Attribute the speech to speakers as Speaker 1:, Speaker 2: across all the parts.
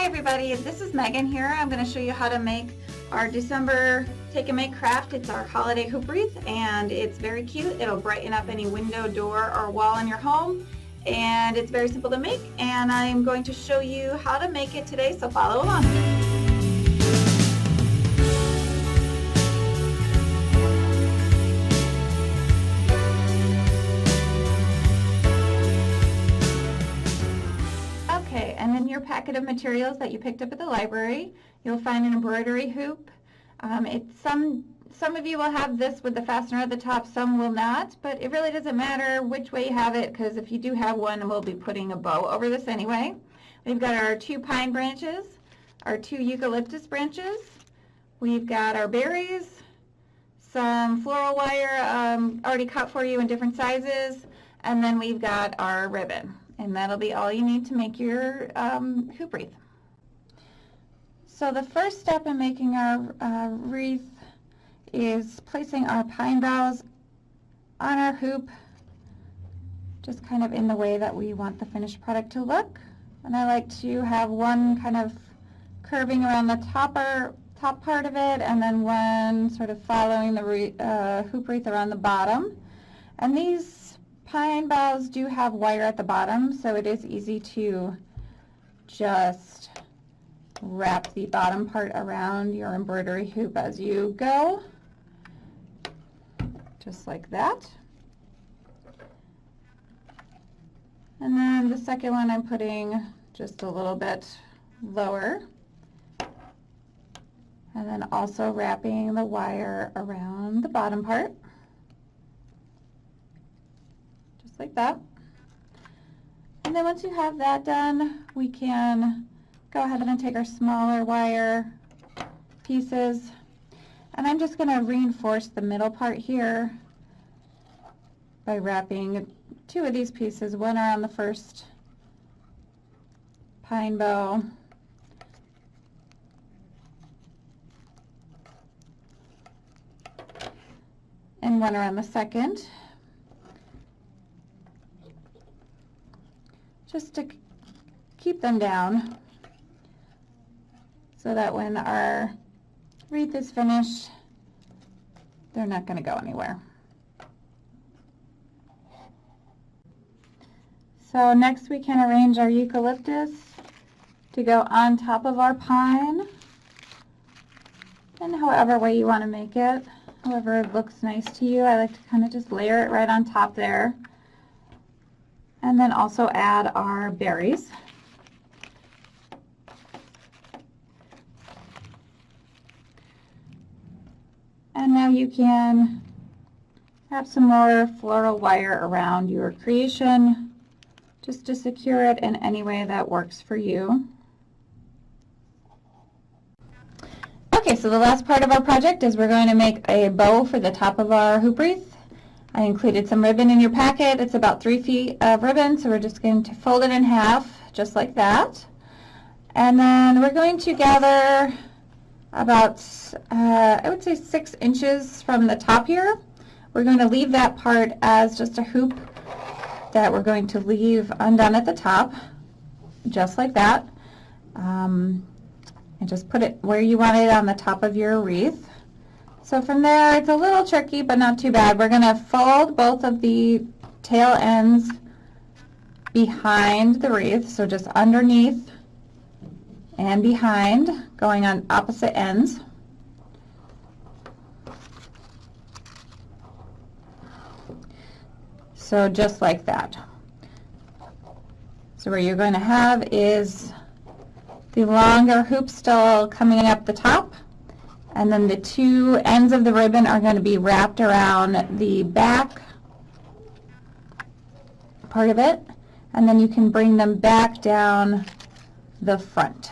Speaker 1: Hi everybody, this is Megan here. I'm going to show you how to make our December Take and Make craft. It's our holiday hoop wreath and it's very cute. It'll brighten up any window, door, or wall in your home, and it's very simple to make, and I'm going to show you how to make it today, so follow along. And in your packet of materials that you picked up at the library, you'll find an embroidery hoop. Some of you will have this with the fastener at the top, some will not, but it really doesn't matter which way you have it, because if you do have one, we'll be putting a bow over this anyway. We've got our 2 pine branches, our 2 eucalyptus branches, we've got our berries, some floral wire already cut for you in different sizes, and then we've got our ribbon. And that'll be all you need to make your hoop wreath. So the first step in making our wreath is placing our pine boughs on our hoop, just kind of in the way that we want the finished product to look. And I like to have one kind of curving around the top part of it, and then one sort of following the hoop wreath around the bottom. And these pine boughs do have wire at the bottom, so it is easy to just wrap the bottom part around your embroidery hoop as you go, just like that. And then the second one I'm putting just a little bit lower, and then also wrapping the wire around the bottom part. Like that. And then once you have that done, we can go ahead and take our smaller wire pieces, and I'm just going to reinforce the middle part here by wrapping 2 of these pieces, one around the first pine bow and one around the second, just to keep them down so that when our wreath is finished, they're not going to go anywhere. So next we can arrange our eucalyptus to go on top of our pine, and however way you want to make it, however it looks nice to you. I like to kind of just layer it right on top there. And then also add our berries. And now you can have some more floral wire around your creation, just to secure it in any way that works for you. Okay, so the last part of our project is we're going to make a bow for the top of our hoop wreath. I included some ribbon in your packet. It's about 3 feet of ribbon, so we're just going to fold it in half, just like that. And then we're going to gather about, I would say 6 inches from the top here. We're going to leave that part as just a hoop that we're going to leave undone at the top, just like that. And just put it where you want it on the top of your wreath. So from there, it's a little tricky, but not too bad. We're going to fold both of the tail ends behind the wreath, so just underneath and behind, going on opposite ends. So just like that. So what you're going to have is the longer hoop still coming up the top, and then the 2 ends of the ribbon are going to be wrapped around the back part of it, and then you can bring them back down the front.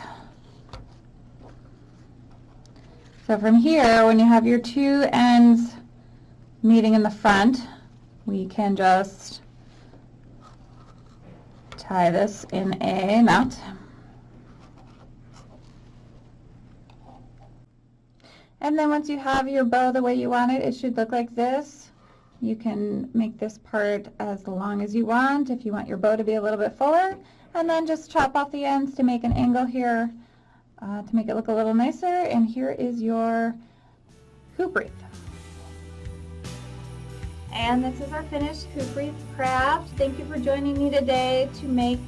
Speaker 1: So from here, when you have your 2 ends meeting in the front, we can just tie this in a knot. And then once you have your bow the way you want it, it should look like this. You can make this part as long as you want if you want your bow to be a little bit fuller. And then just chop off the ends to make an angle here to make it look a little nicer. And here is your hoop wreath. And this is our finished hoop wreath craft. Thank you for joining me today to make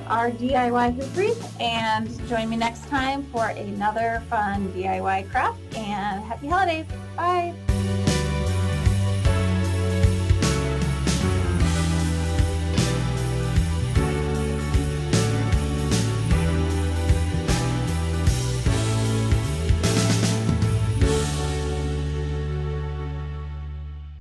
Speaker 1: our DIY hoop wreath, and join me next time for another fun DIY craft, and happy holidays. Bye.